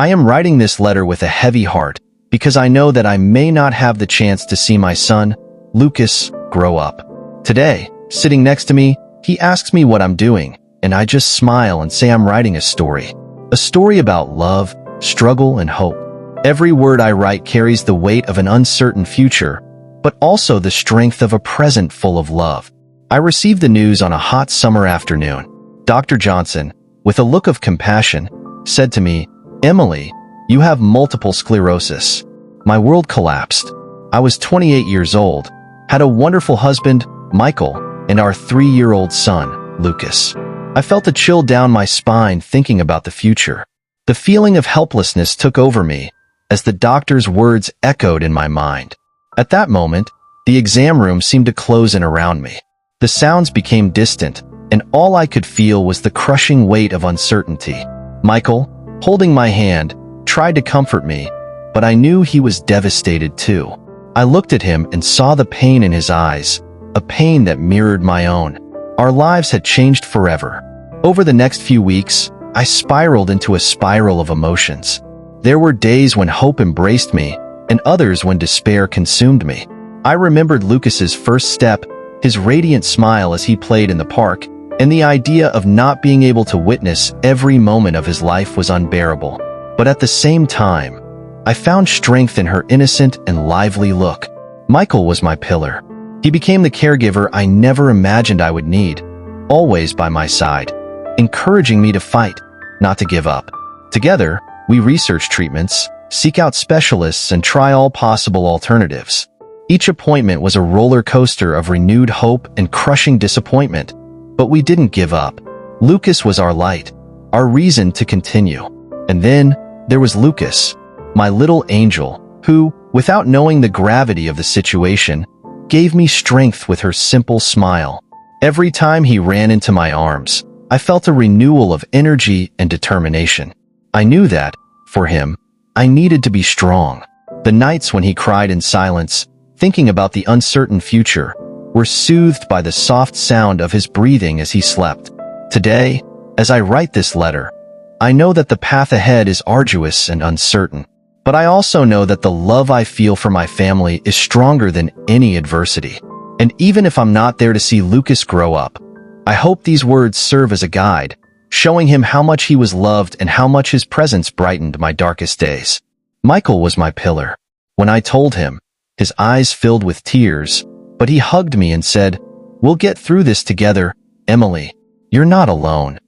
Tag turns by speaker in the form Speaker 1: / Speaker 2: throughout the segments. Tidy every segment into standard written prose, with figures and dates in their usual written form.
Speaker 1: I am writing this letter with a heavy heart because I know that I may not have the chance to see my son, Lucas, grow up. Today, sitting next to me, he asks me what I'm doing, and I just smile and say I'm writing a story. A story about love, struggle, and hope. Every word I write carries the weight of an uncertain future, but also the strength of a present full of love. I received the news on a hot summer afternoon. Dr. Johnson, with a look of compassion, said to me, "Emily, you have multiple sclerosis." My world collapsed. I was 28 years old, had a wonderful husband, Michael, and our 3-year-old son, Lucas. I felt a chill down my spine thinking about the future. The feeling of helplessness took over me as the doctor's words echoed in my mind. At that moment, the exam room seemed to close in around me. The sounds became distant, and all I could feel was the crushing weight of uncertainty. Michael, holding my hand, tried to comfort me, but I knew he was devastated too. I looked at him and saw the pain in his eyes, a pain that mirrored my own. Our lives had changed forever. Over the next few weeks, I spiraled into a spiral of emotions. There were days when hope embraced me, and others when despair consumed me. I remembered Lucas's first step, his radiant smile as he played in the park, and the idea of not being able to witness every moment of his life was unbearable. But at the same time, I found strength in her innocent and lively look. Michael was my pillar. He became the caregiver I never imagined I would need, always by my side, encouraging me to fight, not to give up. Together, we research treatments, seek out specialists, and try all possible alternatives. Each appointment was a roller coaster of renewed hope and crushing disappointment, but we didn't give up. Lucas was our light, our reason to continue. And then, there was Lucas, my little angel, who, without knowing the gravity of the situation, gave me strength with her simple smile. Every time he ran into my arms, I felt a renewal of energy and determination. I knew that, for him, I needed to be strong. The nights when he cried in silence, thinking about the uncertain future, were soothed by the soft sound of his breathing as he slept. Today, as I write this letter, I know that the path ahead is arduous and uncertain, but I also know that the love I feel for my family is stronger than any adversity. And even if I'm not there to see Lucas grow up, I hope these words serve as a guide, showing him how much he was loved and how much his presence brightened my darkest days. Michael was my pillar. When I told him, his eyes filled with tears, but he hugged me and said, "We'll get through this together, Emily. You're not alone."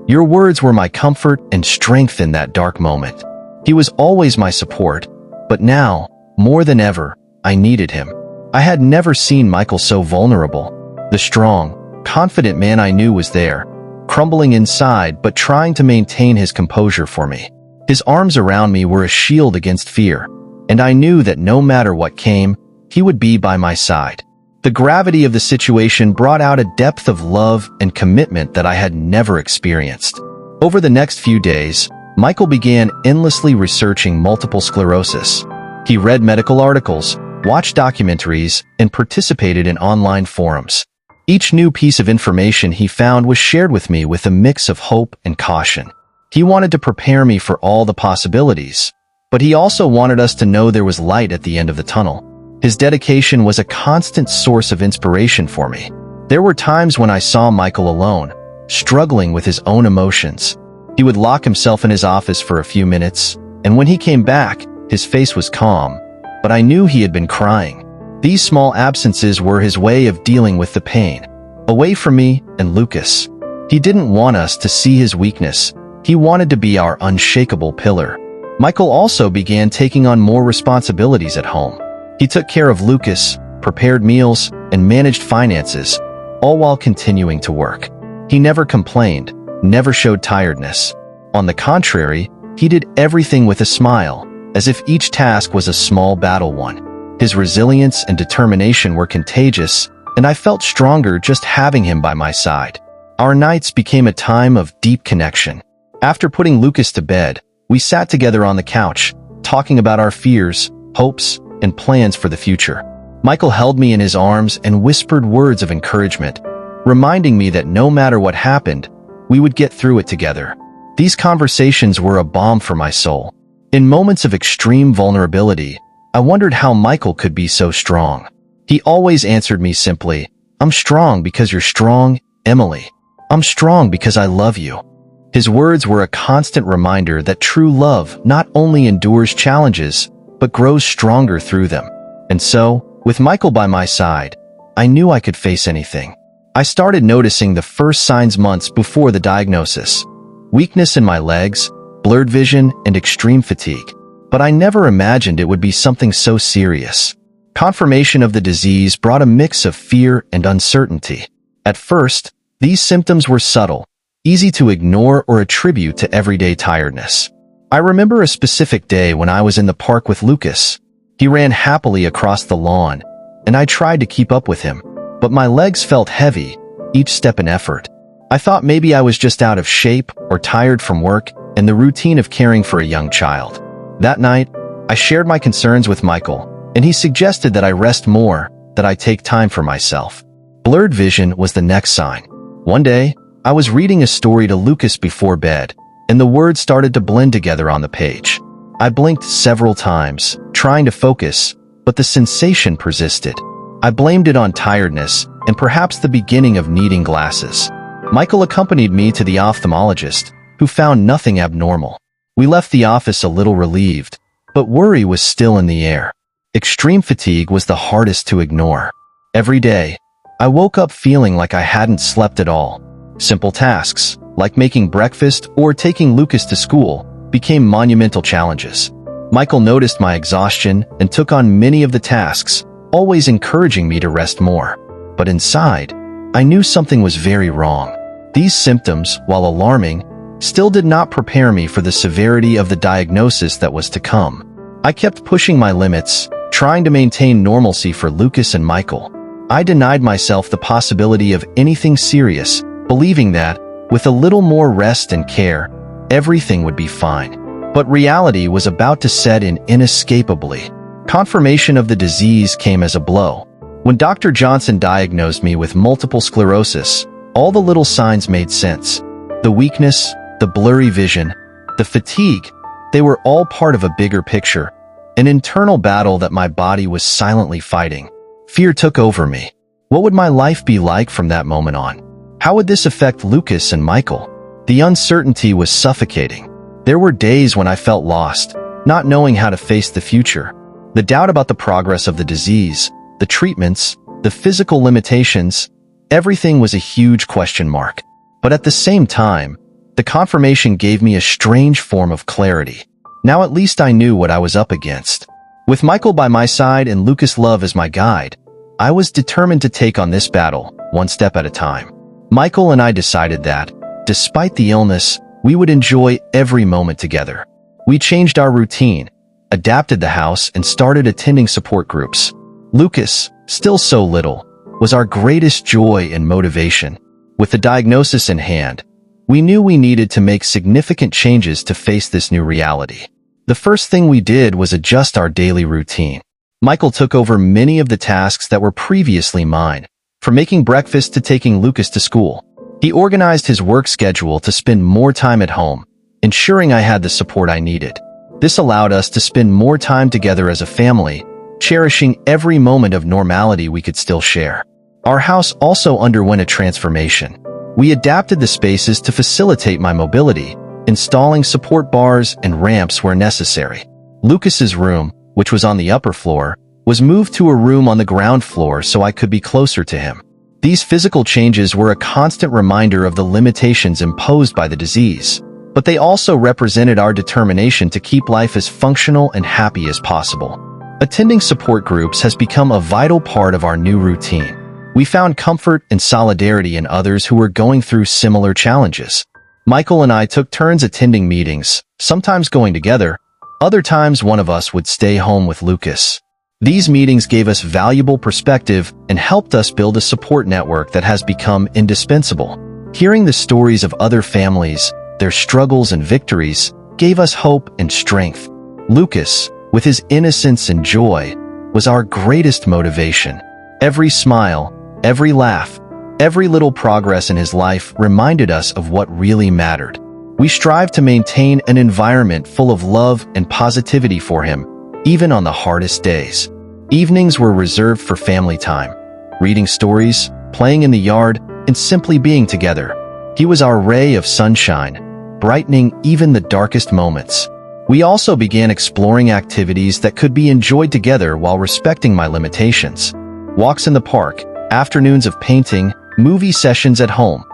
Speaker 1: Your words were my comfort and strength in that dark moment. He was always my support, but now, more than ever, I needed him. I had never seen Michael so vulnerable. The strong, confident man I knew was there, crumbling inside but trying to maintain his composure for me. His arms around me were a shield against fear, and I knew that no matter what came, he would be by my side. The gravity of the situation brought out a depth of love and commitment that I had never experienced. Over the next few days, Michael began endlessly researching multiple sclerosis. He read medical articles, watched documentaries, and participated in online forums. Each new piece of information he found was shared with me with a mix of hope and caution. He wanted to prepare me for all the possibilities, but he also wanted us to know there was light at the end of the tunnel. His dedication was a constant source of inspiration for me. There were times when I saw Michael alone, struggling with his own emotions. He would lock himself in his office for a few minutes, and when he came back, his face was calm, but I knew he had been crying. These small absences were his way of dealing with the pain, away from me and Lucas. He didn't want us to see his weakness. He wanted to be our unshakable pillar. Michael also began taking on more responsibilities at home. He took care of Lucas, prepared meals, and managed finances, all while continuing to work. He never complained, never showed tiredness. On the contrary, he did everything with a smile, as if each task was a small battle won. His resilience and determination were contagious, and I felt stronger just having him by my side. Our nights became a time of deep connection. After putting Lucas to bed, we sat together on the couch, talking about our fears, hopes, and plans for the future. Michael held me in his arms and whispered words of encouragement, reminding me that no matter what happened, we would get through it together. These conversations were a balm for my soul. In moments of extreme vulnerability, I wondered how Michael could be so strong. He always answered me simply, "I'm strong because you're strong, Emily. I'm strong because I love you." His words were a constant reminder that true love not only endures challenges, but grows stronger through them. And so, with Michael by my side, I knew I could face anything. I started noticing the first signs months before the diagnosis: weakness in my legs, blurred vision, and extreme fatigue. But I never imagined it would be something so serious. Confirmation of the disease brought a mix of fear and uncertainty. At first, these symptoms were subtle, easy to ignore or attribute to everyday tiredness. I remember a specific day when I was in the park with Lucas. He ran happily across the lawn, and I tried to keep up with him, but my legs felt heavy, each step an effort. I thought maybe I was just out of shape or tired from work and the routine of caring for a young child. That night, I shared my concerns with Michael, and he suggested that I rest more, that I take time for myself. Blurred vision was the next sign. One day, I was reading a story to Lucas before bed, and the words started to blend together on the page. I blinked several times, trying to focus, but the sensation persisted. I blamed it on tiredness and perhaps the beginning of needing glasses. Michael accompanied me to the ophthalmologist, who found nothing abnormal. We left the office a little relieved, but worry was still in the air. Extreme fatigue was the hardest to ignore. Every day, I woke up feeling like I hadn't slept at all. Simple tasks, like making breakfast or taking Lucas to school, became monumental challenges. Michael noticed my exhaustion and took on many of the tasks, always encouraging me to rest more. But inside, I knew something was very wrong. These symptoms, while alarming, still did not prepare me for the severity of the diagnosis that was to come. I kept pushing my limits, trying to maintain normalcy for Lucas and Michael. I denied myself the possibility of anything serious, believing that, with a little more rest and care, everything would be fine. But reality was about to set in inescapably. Confirmation of the disease came as a blow. When Dr. Johnson diagnosed me with multiple sclerosis, all the little signs made sense. The weakness, the blurry vision, the fatigue, they were all part of a bigger picture, an internal battle that my body was silently fighting. Fear took over me. What would my life be like from that moment on? How would this affect Lucas and Michael? The uncertainty was suffocating. There were days when I felt lost, not knowing how to face the future. The doubt about the progress of the disease, the treatments, the physical limitations, everything was a huge question mark. But at the same time, the confirmation gave me a strange form of clarity. Now at least I knew what I was up against. With Michael by my side and Lucas' love as my guide, I was determined to take on this battle, one step at a time. Michael and I decided that, despite the illness, we would enjoy every moment together. We changed our routine, adapted the house, and started attending support groups. Lucas, still so little, was our greatest joy and motivation. With the diagnosis in hand, we knew we needed to make significant changes to face this new reality. The first thing we did was adjust our daily routine. Michael took over many of the tasks that were previously mine, from making breakfast to taking Lucas to school. He organized his work schedule to spend more time at home, ensuring I had the support I needed. This allowed us to spend more time together as a family, cherishing every moment of normality we could still share. Our house also underwent a transformation. We adapted the spaces to facilitate my mobility, installing support bars and ramps where necessary. Lucas's room, which was on the upper floor, was moved to a room on the ground floor so I could be closer to him. These physical changes were a constant reminder of the limitations imposed by the disease, but they also represented our determination to keep life as functional and happy as possible. Attending support groups has become a vital part of our new routine. We found comfort and solidarity in others who were going through similar challenges. Michael and I took turns attending meetings, sometimes going together, other times one of us would stay home with Lucas. These meetings gave us valuable perspective and helped us build a support network that has become indispensable. Hearing the stories of other families, their struggles and victories, gave us hope and strength. Lucas, with his innocence and joy, was our greatest motivation. Every smile, every laugh, every little progress in his life reminded us of what really mattered. We strive to maintain an environment full of love and positivity for him, even on the hardest days. Evenings were reserved for family time, reading stories, playing in the yard, and simply being together. He was our ray of sunshine, brightening even the darkest moments. We also began exploring activities that could be enjoyed together while respecting my limitations. Walks in the park, afternoons of painting, movie sessions at home.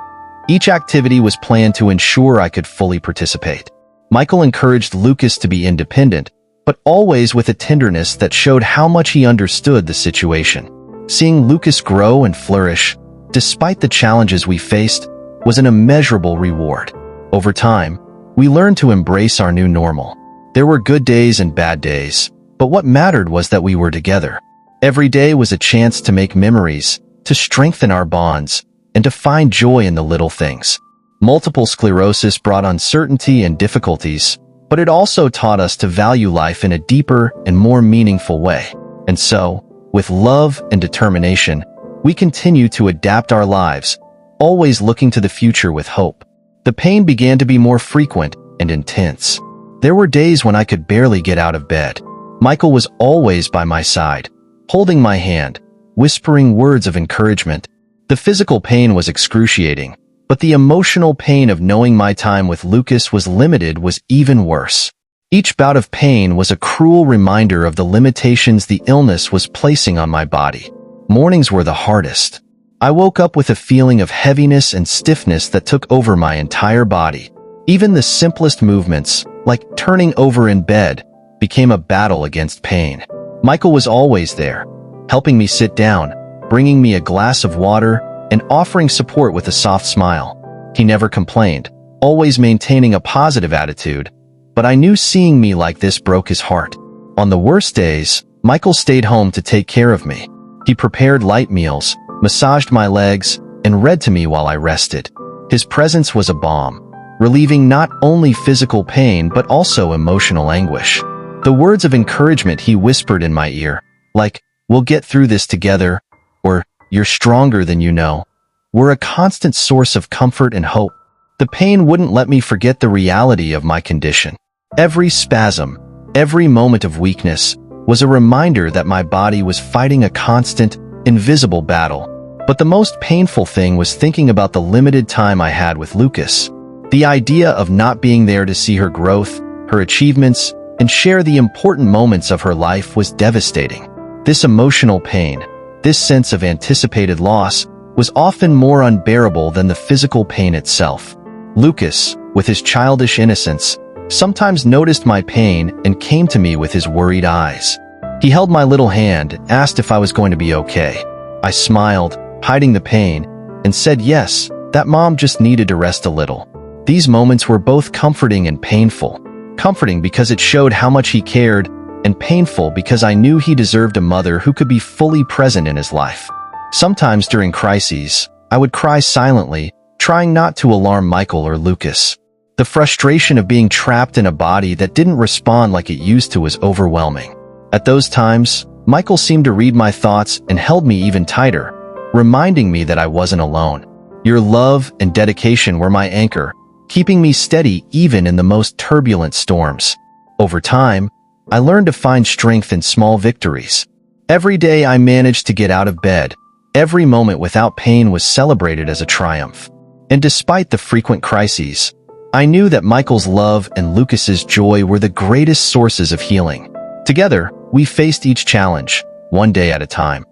Speaker 1: Each activity was planned to ensure I could fully participate. Michael encouraged Lucas to be independent, but always with a tenderness that showed how much he understood the situation. Seeing Lucas grow and flourish, despite the challenges we faced, was an immeasurable reward. Over time, we learned to embrace our new normal. There were good days and bad days, but what mattered was that we were together. Every day was a chance to make memories, to strengthen our bonds, and to find joy in the little things. Multiple sclerosis brought uncertainty and difficulties, but it also taught us to value life in a deeper and more meaningful way. And so, with love and determination, we continue to adapt our lives, always looking to the future with hope. The pain began to be more frequent and intense. There were days when I could barely get out of bed. Michael was always by my side, holding my hand, whispering words of encouragement. The physical pain was excruciating, but the emotional pain of knowing my time with Lucas was limited was even worse. Each bout of pain was a cruel reminder of the limitations the illness was placing on my body. Mornings were the hardest. I woke up with a feeling of heaviness and stiffness that took over my entire body. Even the simplest movements, like turning over in bed, became a battle against pain. Michael was always there, helping me sit down, bringing me a glass of water, and offering support with a soft smile. He never complained, always maintaining a positive attitude, but I knew seeing me like this broke his heart. On the worst days, Michael stayed home to take care of me. He prepared light meals, massaged my legs, and read to me while I rested. His presence was a balm, relieving not only physical pain but also emotional anguish. The words of encouragement he whispered in my ear, like, "We'll get through this together," or "You're stronger than you know," were a constant source of comfort and hope. The pain wouldn't let me forget the reality of my condition. Every spasm, every moment of weakness, was a reminder that my body was fighting a constant, invisible battle. But the most painful thing was thinking about the limited time I had with Lucas. The idea of not being there to see her growth, her achievements, and share the important moments of her life was devastating. This emotional pain, this sense of anticipated loss, was often more unbearable than the physical pain itself. Lucas, with his childish innocence, sometimes noticed my pain and came to me with his worried eyes. He held my little hand, asked if I was going to be okay. I smiled, hiding the pain, and said yes, that mom just needed to rest a little. These moments were both comforting and painful. Comforting because it showed how much he cared, and painful because I knew he deserved a mother who could be fully present in his life. Sometimes during crises, I would cry silently, trying not to alarm Michael or Lucas. The frustration of being trapped in a body that didn't respond like it used to was overwhelming. At those times, Michael seemed to read my thoughts and held me even tighter, reminding me that I wasn't alone. Your love and dedication were my anchor, keeping me steady even in the most turbulent storms. Over time, I learned to find strength in small victories. Every day I managed to get out of bed. Every moment without pain was celebrated as a triumph. And despite the frequent crises, I knew that Michael's love and Lucas's joy were the greatest sources of healing. Together, we faced each challenge, one day at a time,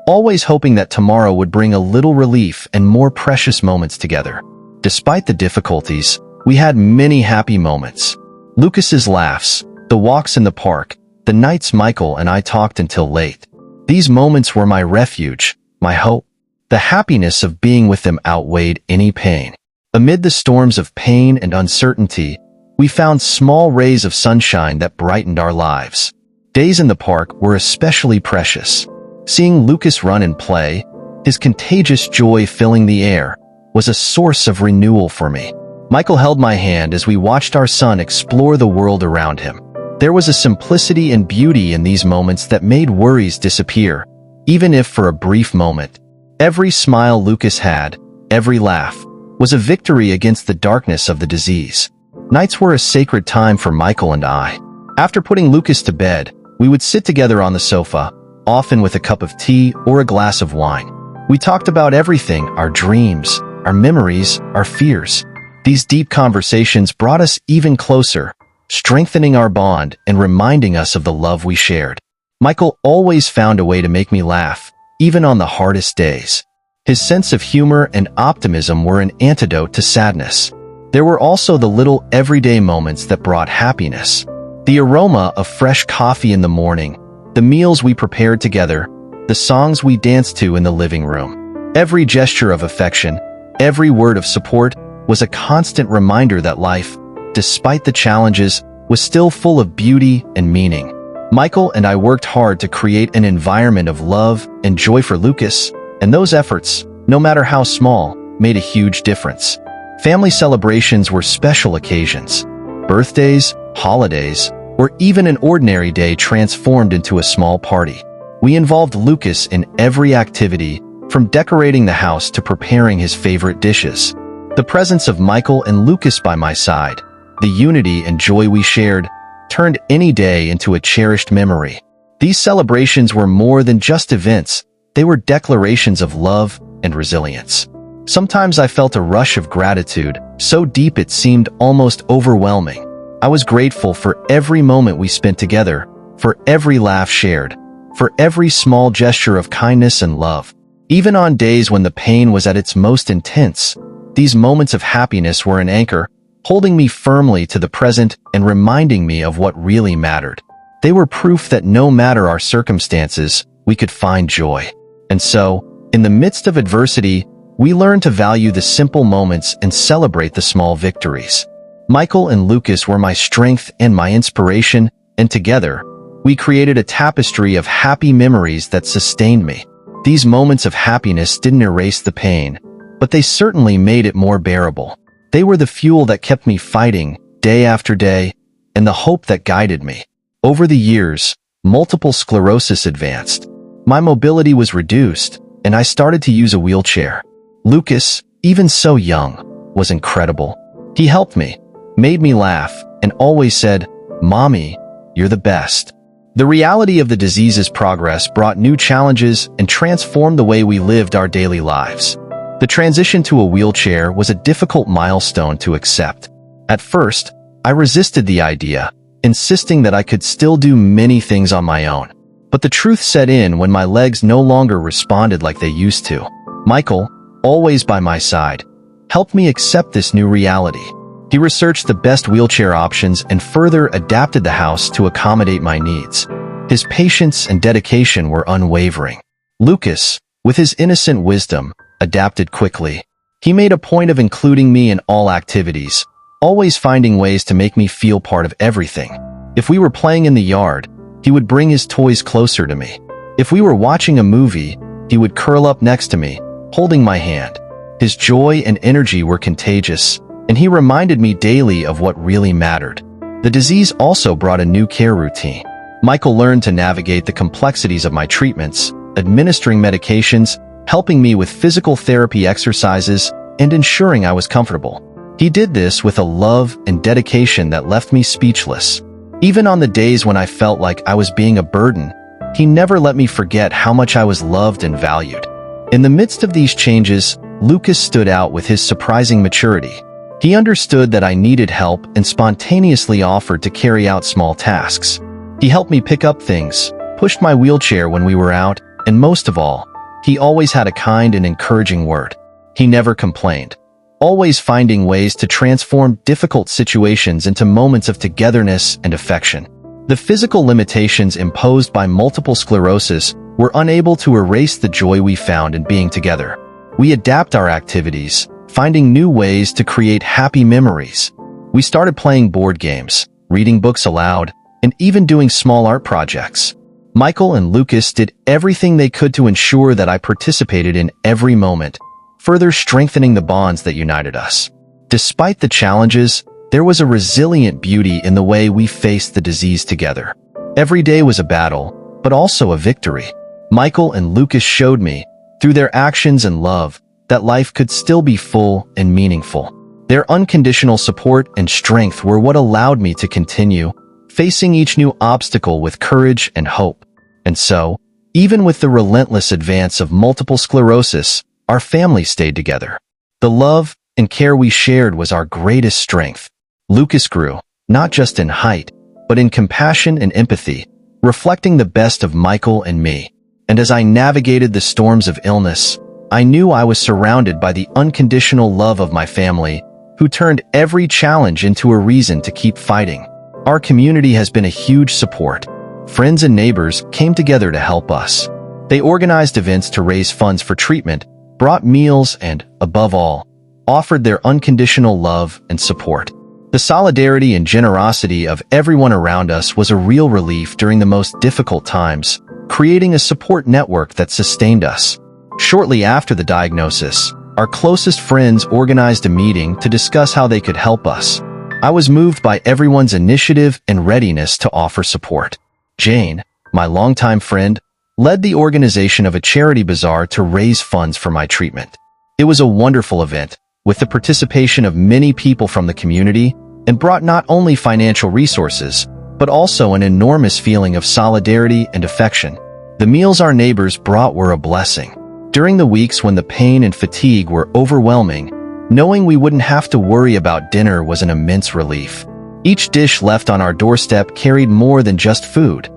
Speaker 1: always hoping that tomorrow would bring a little relief and more precious moments together. Despite the difficulties, we had many happy moments. Lucas's laughs, the walks in the park, the nights Michael and I talked until late. These moments were my refuge, my hope. The happiness of being with them outweighed any pain. Amid the storms of pain and uncertainty, we found small rays of sunshine that brightened our lives. Days in the park were especially precious. Seeing Lucas run and play, his contagious joy filling the air, was a source of renewal for me. Michael held my hand as we watched our son explore the world around him. There was a simplicity and beauty in these moments that made worries disappear, even if for a brief moment. Every smile Lucas had, every laugh, was a victory against the darkness of the disease. Nights were a sacred time for Michael and I. After putting Lucas to bed, we would sit together on the sofa, often with a cup of tea or a glass of wine. We talked about everything, our dreams, our memories, our fears. These deep conversations brought us even closer, strengthening our bond and reminding us of the love we shared. Michael always found a way to make me laugh, even on the hardest days. His sense of humor and optimism were an antidote to sadness. There were also the little everyday moments that brought happiness. The aroma of fresh coffee in the morning, the meals we prepared together, the songs we danced to in the living room. Every gesture of affection, every word of support was a constant reminder that life, despite the challenges, was still full of beauty and meaning. Michael and I worked hard to create an environment of love and joy for Lucas, and those efforts, no matter how small, made a huge difference. Family celebrations were special occasions. Birthdays, holidays, or even an ordinary day transformed into a small party. We involved Lucas in every activity, from decorating the house to preparing his favorite dishes. The presence of Michael and Lucas by my side, the unity and joy we shared, turned any day into a cherished memory. These celebrations were more than just events, they were declarations of love and resilience. Sometimes I felt a rush of gratitude, so deep it seemed almost overwhelming. I was grateful for every moment we spent together, for every laugh shared, for every small gesture of kindness and love. Even on days when the pain was at its most intense, these moments of happiness were an anchor, holding me firmly to the present and reminding me of what really mattered. They were proof that no matter our circumstances, we could find joy. And so, in the midst of adversity, we learned to value the simple moments and celebrate the small victories. Michael and Lucas were my strength and my inspiration, and together, we created a tapestry of happy memories that sustained me. These moments of happiness didn't erase the pain, but they certainly made it more bearable. They were the fuel that kept me fighting, day after day, and the hope that guided me. Over the years, multiple sclerosis advanced. My mobility was reduced, and I started to use a wheelchair. Lucas, even so young, was incredible. He helped me, made me laugh, and always said, "Mommy, you're the best." The reality of the disease's progress brought new challenges and transformed the way we lived our daily lives. The transition to a wheelchair was a difficult milestone to accept. At first, I resisted the idea, insisting that I could still do many things on my own. But the truth set in when my legs no longer responded like they used to. Michael, always by my side, helped me accept this new reality. He researched the best wheelchair options and further adapted the house to accommodate my needs. His patience and dedication were unwavering. Lucas, with his innocent wisdom, adapted quickly. He made a point of including me in all activities, always finding ways to make me feel part of everything. If we were playing in the yard, he would bring his toys closer to me. If we were watching a movie, he would curl up next to me, holding my hand. His joy and energy were contagious, and he reminded me daily of what really mattered. The disease also brought a new care routine. Michael learned to navigate the complexities of my treatments, administering medications, helping me with physical therapy exercises, and ensuring I was comfortable. He did this with a love and dedication that left me speechless. Even on the days when I felt like I was being a burden, he never let me forget how much I was loved and valued. In the midst of these changes, Lucas stood out with his surprising maturity. He understood that I needed help and spontaneously offered to carry out small tasks. He helped me pick up things, pushed my wheelchair when we were out, and most of all, he always had a kind and encouraging word. He never complained, always finding ways to transform difficult situations into moments of togetherness and affection. The physical limitations imposed by multiple sclerosis were unable to erase the joy we found in being together. We adapt our activities, finding new ways to create happy memories. We started playing board games, reading books aloud, and even doing small art projects. Michael and Lucas did everything they could to ensure that I participated in every moment, further strengthening the bonds that united us. Despite the challenges, there was a resilient beauty in the way we faced the disease together. Every day was a battle, but also a victory. Michael and Lucas showed me, through their actions and love, that life could still be full and meaningful. Their unconditional support and strength were what allowed me to continue, facing each new obstacle with courage and hope. And so, even with the relentless advance of multiple sclerosis, our family stayed together. The love and care we shared was our greatest strength. Lucas grew, not just in height, but in compassion and empathy, reflecting the best of Michael and me. And as I navigated the storms of illness, I knew I was surrounded by the unconditional love of my family, who turned every challenge into a reason to keep fighting. Our community has been a huge support. Friends and neighbors came together to help us. They organized events to raise funds for treatment, brought meals, and, above all, offered their unconditional love and support. The solidarity and generosity of everyone around us was a real relief during the most difficult times, creating a support network that sustained us. Shortly after the diagnosis, our closest friends organized a meeting to discuss how they could help us. I was moved by everyone's initiative and readiness to offer support. Jane, my longtime friend, led the organization of a charity bazaar to raise funds for my treatment. It was a wonderful event, with the participation of many people from the community, and brought not only financial resources, but also an enormous feeling of solidarity and affection. The meals our neighbors brought were a blessing. During the weeks when the pain and fatigue were overwhelming, knowing we wouldn't have to worry about dinner was an immense relief. Each dish left on our doorstep carried more than just food.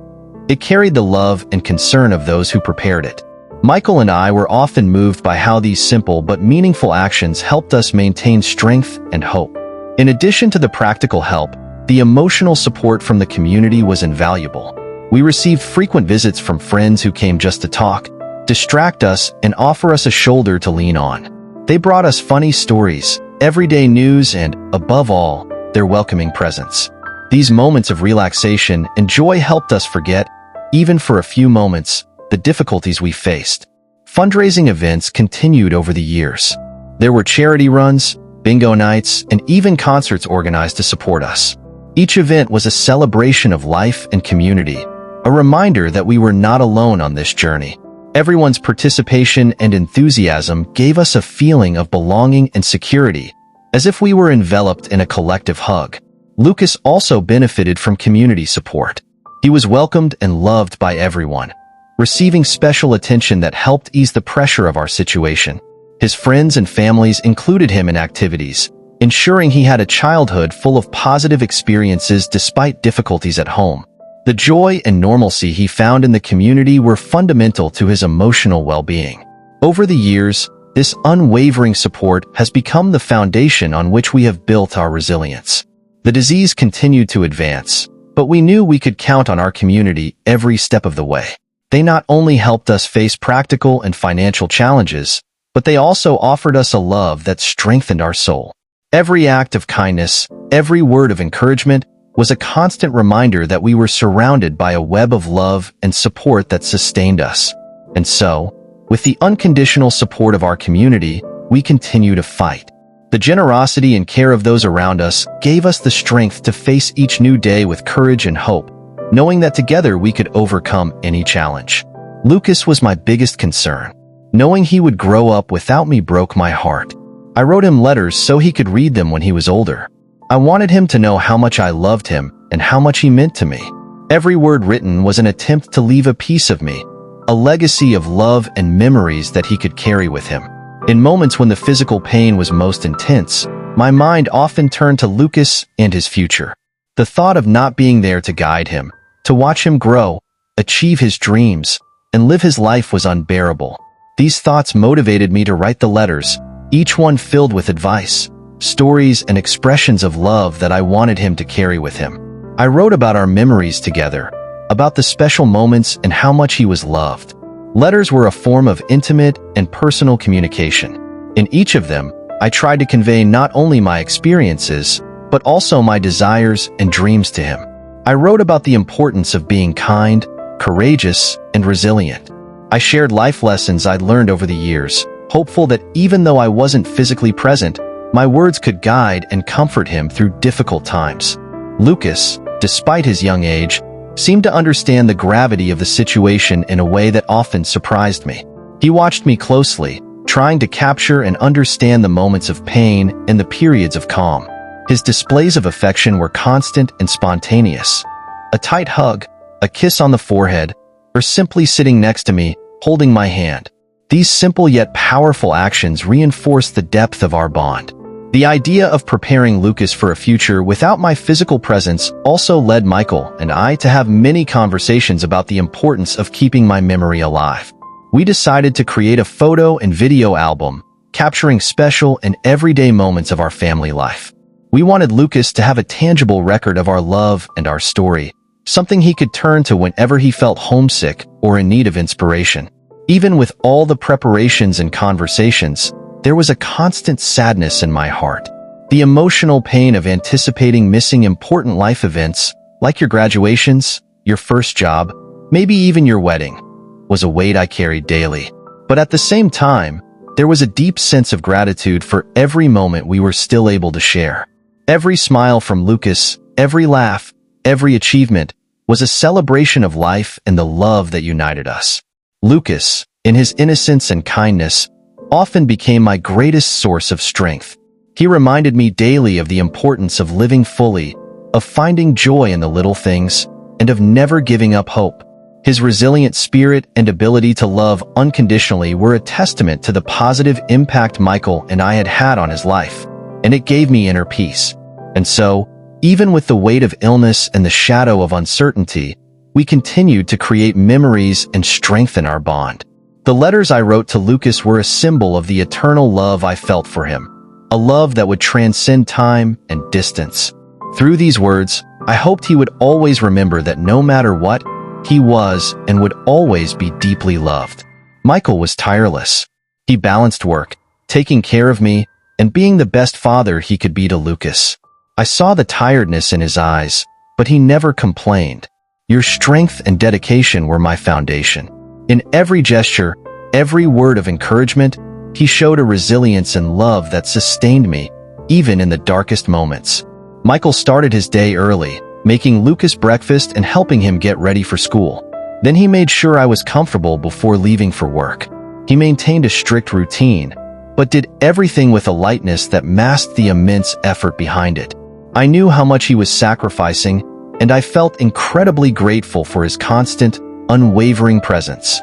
Speaker 1: It carried the love and concern of those who prepared it. Michael and I were often moved by how these simple but meaningful actions helped us maintain strength and hope. In addition to the practical help, the emotional support from the community was invaluable. We received frequent visits from friends who came just to talk, distract us, and offer us a shoulder to lean on. They brought us funny stories, everyday news, and, above all, their welcoming presence. These moments of relaxation and joy helped us forget, even for a few moments, the difficulties we faced. Fundraising events continued over the years. There were charity runs, bingo nights, and even concerts organized to support us. Each event was a celebration of life and community, a reminder that we were not alone on this journey. Everyone's participation and enthusiasm gave us a feeling of belonging and security, as if we were enveloped in a collective hug. Lucas also benefited from community support. He was welcomed and loved by everyone, receiving special attention that helped ease the pressure of our situation. His friends and families included him in activities, ensuring he had a childhood full of positive experiences despite difficulties at home. The joy and normalcy he found in the community were fundamental to his emotional well-being. Over the years, this unwavering support has become the foundation on which we have built our resilience. The disease continued to advance, but we knew we could count on our community every step of the way. They not only helped us face practical and financial challenges, but they also offered us a love that strengthened our soul. Every act of kindness, every word of encouragement, was a constant reminder that we were surrounded by a web of love and support that sustained us. And so, with the unconditional support of our community, we continue to fight. The generosity and care of those around us gave us the strength to face each new day with courage and hope, knowing that together we could overcome any challenge. Lucas was my biggest concern. Knowing he would grow up without me broke my heart. I wrote him letters so he could read them when he was older. I wanted him to know how much I loved him and how much he meant to me. Every word written was an attempt to leave a piece of me, a legacy of love and memories that he could carry with him. In moments when the physical pain was most intense, my mind often turned to Lucas and his future. The thought of not being there to guide him, to watch him grow, achieve his dreams, and live his life was unbearable. These thoughts motivated me to write the letters, each one filled with advice, stories, and expressions of love that I wanted him to carry with him. I wrote about our memories together, about the special moments and how much he was loved. Letters were a form of intimate and personal communication. In each of them, I tried to convey not only my experiences, but also my desires and dreams to him. I wrote about the importance of being kind, courageous, and resilient. I shared life lessons I'd learned over the years, hopeful that even though I wasn't physically present, my words could guide and comfort him through difficult times. Lucas, despite his young age, seemed to understand the gravity of the situation in a way that often surprised me. He watched me closely, trying to capture and understand the moments of pain and the periods of calm. His displays of affection were constant and spontaneous. A tight hug, a kiss on the forehead, or simply sitting next to me, holding my hand. These simple yet powerful actions reinforced the depth of our bond. The idea of preparing Lucas for a future without my physical presence also led Michael and I to have many conversations about the importance of keeping my memory alive. We decided to create a photo and video album, capturing special and everyday moments of our family life. We wanted Lucas to have a tangible record of our love and our story, something he could turn to whenever he felt homesick or in need of inspiration. Even with all the preparations and conversations, there was a constant sadness in my heart. The emotional pain of anticipating missing important life events, like your graduations, your first job, maybe even your wedding, was a weight I carried daily. But at the same time, there was a deep sense of gratitude for every moment we were still able to share. Every smile from Lucas, every laugh, every achievement was a celebration of life and the love that united us. Lucas, in his innocence and kindness, often became my greatest source of strength. He reminded me daily of the importance of living fully, of finding joy in the little things, and of never giving up hope. His resilient spirit and ability to love unconditionally were a testament to the positive impact Michael and I had had on his life, and it gave me inner peace. And so, even with the weight of illness and the shadow of uncertainty, we continued to create memories and strengthen our bond. The letters I wrote to Lucas were a symbol of the eternal love I felt for him, a love that would transcend time and distance. Through these words, I hoped he would always remember that no matter what, he was and would always be deeply loved. Michael was tireless. He balanced work, taking care of me, and being the best father he could be to Lucas. I saw the tiredness in his eyes, but he never complained. Your strength and dedication were my foundation. In every gesture, every word of encouragement, he showed a resilience and love that sustained me, even in the darkest moments. Michael started his day early, making Lucas breakfast and helping him get ready for school. Then he made sure I was comfortable before leaving for work. He maintained a strict routine, but did everything with a lightness that masked the immense effort behind it. I knew how much he was sacrificing, and I felt incredibly grateful for his constant, unwavering presence.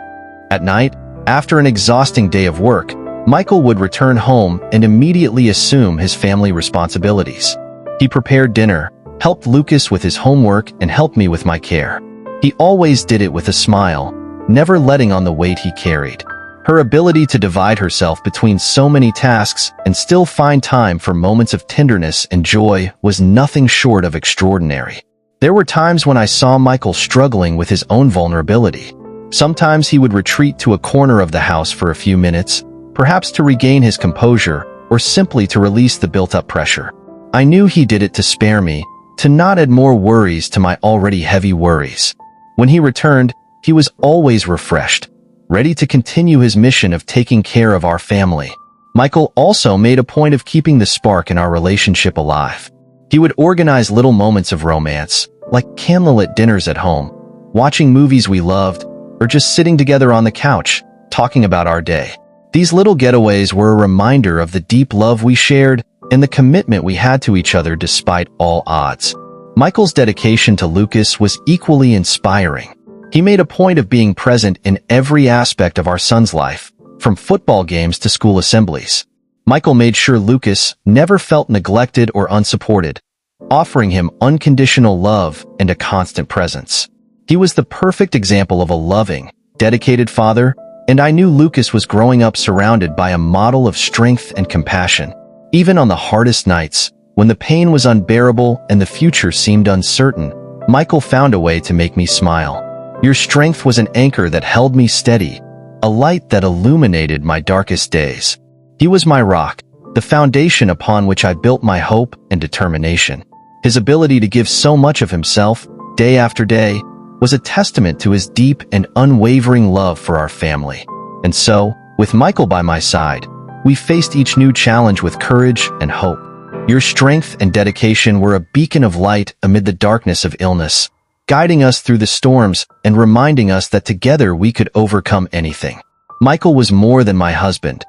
Speaker 1: At night, after an exhausting day of work, Michael would return home and immediately assume his family responsibilities. He prepared dinner, helped Lucas with his homework, and helped me with my care. He always did it with a smile, never letting on the weight he carried. Her ability to divide herself between so many tasks and still find time for moments of tenderness and joy was nothing short of extraordinary. There were times when I saw Michael struggling with his own vulnerability. Sometimes he would retreat to a corner of the house for a few minutes, perhaps to regain his composure or simply to release the built-up pressure. I knew he did it to spare me, to not add more worries to my already heavy worries. When he returned, he was always refreshed, ready to continue his mission of taking care of our family. Michael also made a point of keeping the spark in our relationship alive. He would organize little moments of romance, like candlelit dinners at home, watching movies we loved, or just sitting together on the couch, talking about our day. These little getaways were a reminder of the deep love we shared and the commitment we had to each other despite all odds. Michael's dedication to Lucas was equally inspiring. He made a point of being present in every aspect of our son's life, from football games to school assemblies. Michael made sure Lucas never felt neglected or unsupported, offering him unconditional love and a constant presence. He was the perfect example of a loving, dedicated father, and I knew Lucas was growing up surrounded by a model of strength and compassion. Even on the hardest nights, when the pain was unbearable and the future seemed uncertain, Michael found a way to make me smile. Your strength was an anchor that held me steady, a light that illuminated my darkest days. He was my rock, the foundation upon which I built my hope and determination. His ability to give so much of himself, day after day, was a testament to his deep and unwavering love for our family. And so, with Michael by my side, we faced each new challenge with courage and hope. Your strength and dedication were a beacon of light amid the darkness of illness, guiding us through the storms and reminding us that together we could overcome anything. Michael was more than my husband.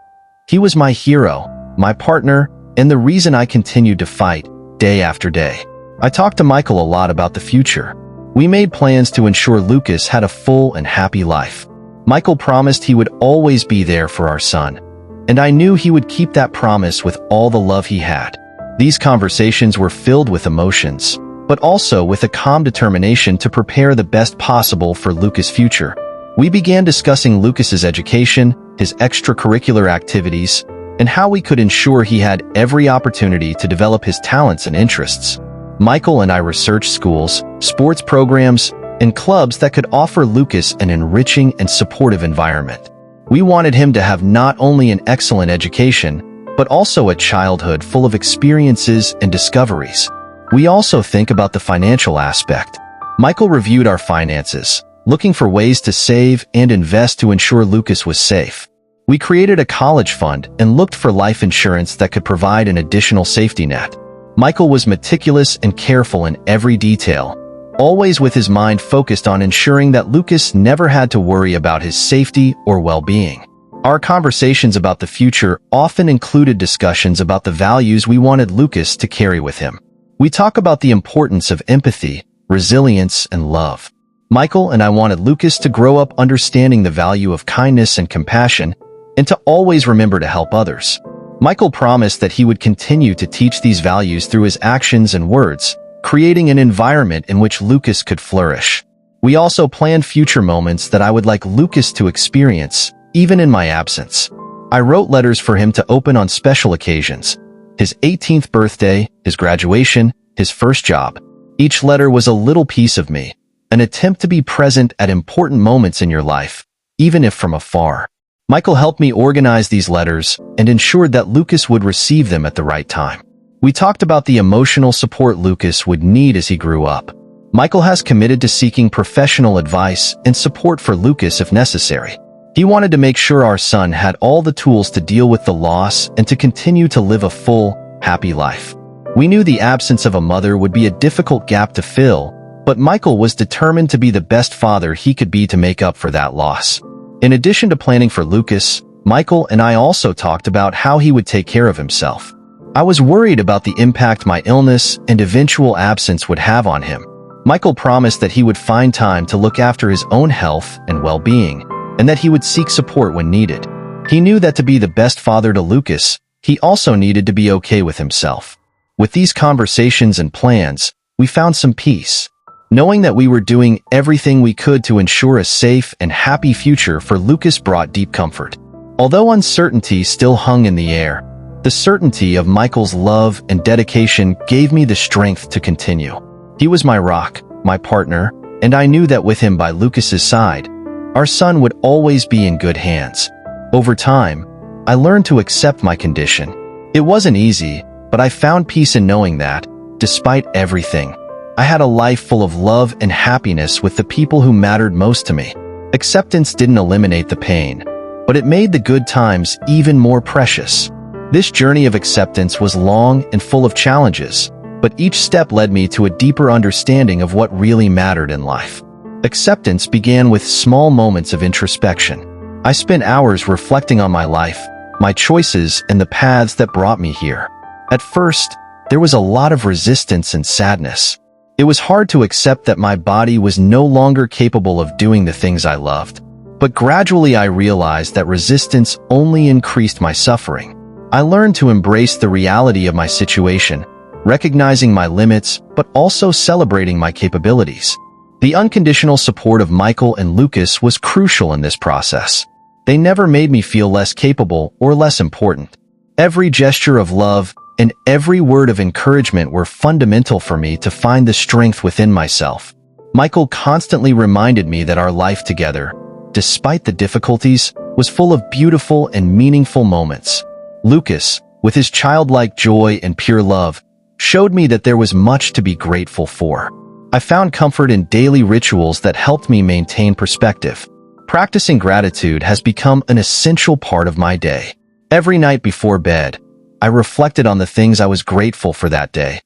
Speaker 1: He was my hero, my partner, and the reason I continued to fight day after day. I talked to Michael a lot about the future. We made plans to ensure Lucas had a full and happy life. Michael promised he would always be there for our son, and I knew he would keep that promise with all the love he had. These conversations were filled with emotions, but also with a calm determination to prepare the best possible for Lucas' future. We began discussing Lucas's education, his extracurricular activities, and how we could ensure he had every opportunity to develop his talents and interests. Michael and I researched schools, sports programs, and clubs that could offer Lucas an enriching and supportive environment. We wanted him to have not only an excellent education, but also a childhood full of experiences and discoveries. We also think about the financial aspect. Michael reviewed our finances, looking for ways to save and invest to ensure Lucas was safe. We created a college fund and looked for life insurance that could provide an additional safety net. Michael was meticulous and careful in every detail, always with his mind focused on ensuring that Lucas never had to worry about his safety or well-being. Our conversations about the future often included discussions about the values we wanted Lucas to carry with him. We talk about the importance of empathy, resilience, and love. Michael and I wanted Lucas to grow up understanding the value of kindness and compassion, and to always remember to help others. Michael promised that he would continue to teach these values through his actions and words, creating an environment in which Lucas could flourish. We also planned future moments that I would like Lucas to experience, even in my absence. I wrote letters for him to open on special occasions: his 18th birthday, his graduation, his first job. Each letter was a little piece of me, an attempt to be present at important moments in your life, even if from afar. Michael helped me organize these letters and ensured that Lucas would receive them at the right time. We talked about the emotional support Lucas would need as he grew up. Michael has committed to seeking professional advice and support for Lucas if necessary. He wanted to make sure our son had all the tools to deal with the loss and to continue to live a full, happy life. We knew the absence of a mother would be a difficult gap to fill, but Michael was determined to be the best father he could be to make up for that loss. In addition to planning for Lucas, Michael and I also talked about how he would take care of himself. I was worried about the impact my illness and eventual absence would have on him. Michael promised that he would find time to look after his own health and well-being, and that he would seek support when needed. He knew that to be the best father to Lucas, he also needed to be okay with himself. With these conversations and plans, we found some peace. Knowing that we were doing everything we could to ensure a safe and happy future for Lucas brought deep comfort. Although uncertainty still hung in the air, the certainty of Michael's love and dedication gave me the strength to continue. He was my rock, my partner, and I knew that with him by Lucas's side, our son would always be in good hands. Over time, I learned to accept my condition. It wasn't easy, but I found peace in knowing that, despite everything, I had a life full of love and happiness with the people who mattered most to me. Acceptance didn't eliminate the pain, but it made the good times even more precious. This journey of acceptance was long and full of challenges, but each step led me to a deeper understanding of what really mattered in life. Acceptance began with small moments of introspection. I spent hours reflecting on my life, my choices, and the paths that brought me here. At first, there was a lot of resistance and sadness. It was hard to accept that my body was no longer capable of doing the things I loved. But gradually I realized that resistance only increased my suffering. I learned to embrace the reality of my situation, recognizing my limits, but also celebrating my capabilities. The unconditional support of Michael and Lucas was crucial in this process. They never made me feel less capable or less important. Every gesture of love and every word of encouragement were fundamental for me to find the strength within myself. Michael constantly reminded me that our life together, despite the difficulties, was full of beautiful and meaningful moments. Lucas, with his childlike joy and pure love, showed me that there was much to be grateful for. I found comfort in daily rituals that helped me maintain perspective. Practicing gratitude has become an essential part of my day. Every night before bed, I reflected on the things I was grateful for that day.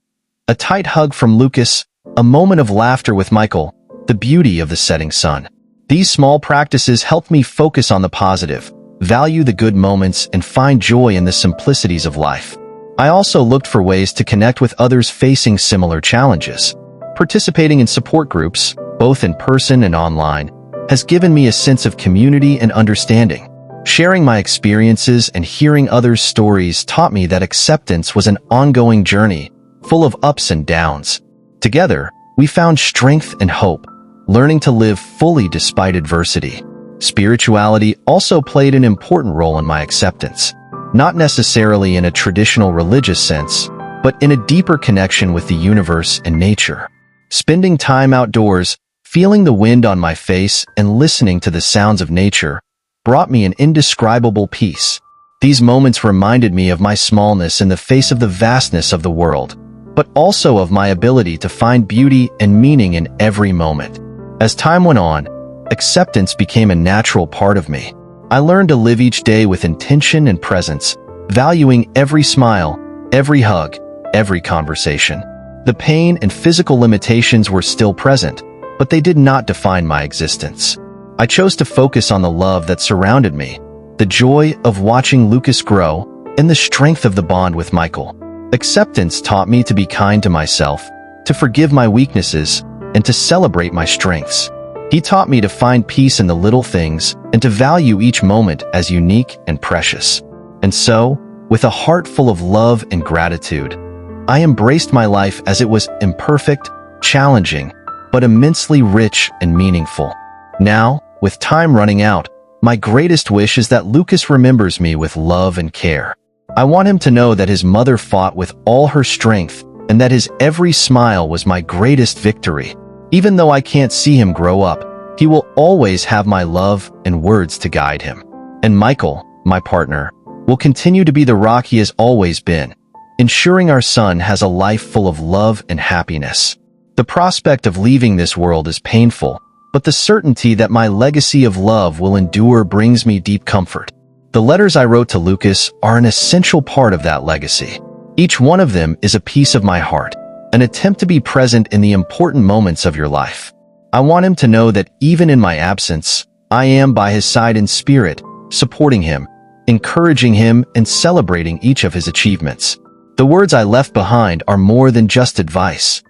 Speaker 1: A tight hug from Lucas, a moment of laughter with Michael, the beauty of the setting sun. These small practices helped me focus on the positive, value the good moments, and find joy in the simplicities of life. I also looked for ways to connect with others facing similar challenges. Participating in support groups, both in person and online, has given me a sense of community and understanding. Sharing my experiences and hearing others' stories taught me that acceptance was an ongoing journey, full of ups and downs. Together, we found strength and hope, learning to live fully despite adversity. Spirituality also played an important role in my acceptance, not necessarily in a traditional religious sense, but in a deeper connection with the universe and nature. Spending time outdoors, feeling the wind on my face, and listening to the sounds of nature brought me an indescribable peace. These moments reminded me of my smallness in the face of the vastness of the world, but also of my ability to find beauty and meaning in every moment. As time went on, acceptance became a natural part of me. I learned to live each day with intention and presence, valuing every smile, every hug, every conversation. The pain and physical limitations were still present, but they did not define my existence. I chose to focus on the love that surrounded me, the joy of watching Lucas grow, and the strength of the bond with Michael. Acceptance taught me to be kind to myself, to forgive my weaknesses, and to celebrate my strengths. He taught me to find peace in the little things and to value each moment as unique and precious. And so, with a heart full of love and gratitude, I embraced my life as it was imperfect, challenging, but immensely rich and meaningful. Now, with time running out, my greatest wish is that Lucas remembers me with love and care. I want him to know that his mother fought with all her strength and that his every smile was my greatest victory. Even though I can't see him grow up, he will always have my love and words to guide him. And Michael, my partner, will continue to be the rock he has always been, ensuring our son has a life full of love and happiness. The prospect of leaving this world is painful, but the certainty that my legacy of love will endure brings me deep comfort. The letters I wrote to Lucas are an essential part of that legacy. Each one of them is a piece of my heart, an attempt to be present in the important moments of your life. I want him to know that even in my absence, I am by his side in spirit, supporting him, encouraging him, and celebrating each of his achievements. The words I left behind are more than just advice.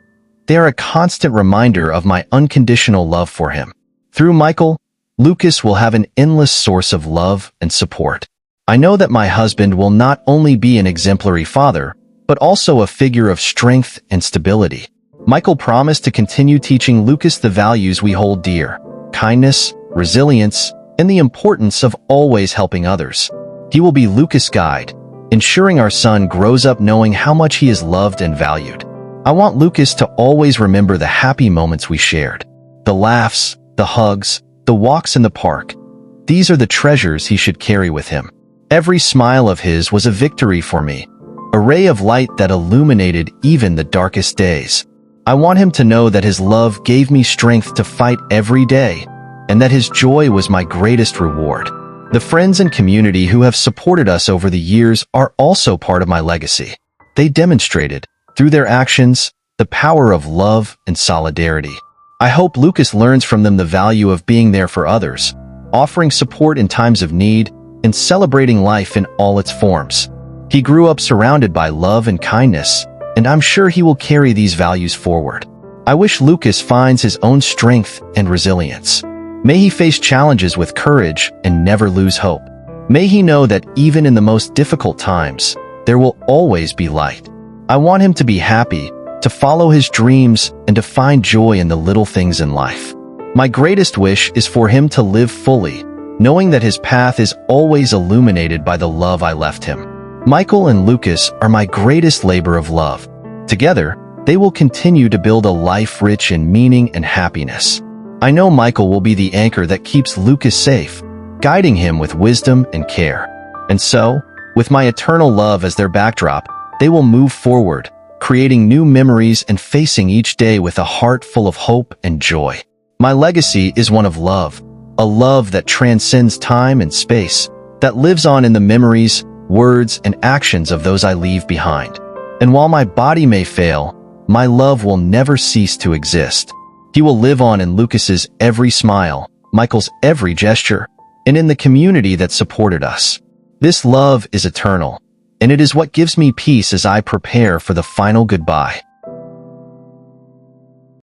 Speaker 1: They are a constant reminder of my unconditional love for him. Through Michael, Lucas will have an endless source of love and support. I know that my husband will not only be an exemplary father, but also a figure of strength and stability. Michael promised to continue teaching Lucas the values we hold dear: kindness, resilience, and the importance of always helping others. He will be Lucas' guide, ensuring our son grows up knowing how much he is loved and valued. I want Lucas to always remember the happy moments we shared, the laughs, the hugs, the walks in the park. These are the treasures he should carry with him. Every smile of his was a victory for me, a ray of light that illuminated even the darkest days. I want him to know that his love gave me strength to fight every day, and that his joy was my greatest reward. The friends and community who have supported us over the years are also part of my legacy. They demonstrated, through their actions, the power of love and solidarity. I hope Lucas learns from them the value of being there for others, offering support in times of need, and celebrating life in all its forms. He grew up surrounded by love and kindness, and I'm sure he will carry these values forward. I wish Lucas finds his own strength and resilience. May he face challenges with courage and never lose hope. May he know that even in the most difficult times, there will always be light. I want him to be happy, to follow his dreams, and to find joy in the little things in life. My greatest wish is for him to live fully, knowing that his path is always illuminated by the love I left him. Michael and Lucas are my greatest labor of love. Together, they will continue to build a life rich in meaning and happiness. I know Michael will be the anchor that keeps Lucas safe, guiding him with wisdom and care. And so, with my eternal love as their backdrop, they will move forward, creating new memories and facing each day with a heart full of hope and joy. My legacy is one of love, a love that transcends time and space, that lives on in the memories, words, and actions of those I leave behind. And while my body may fail, my love will never cease to exist. He will live on in Lucas's every smile, Michael's every gesture, and in the community that supported us. This love is eternal, and it is what gives me peace as I prepare for the final goodbye.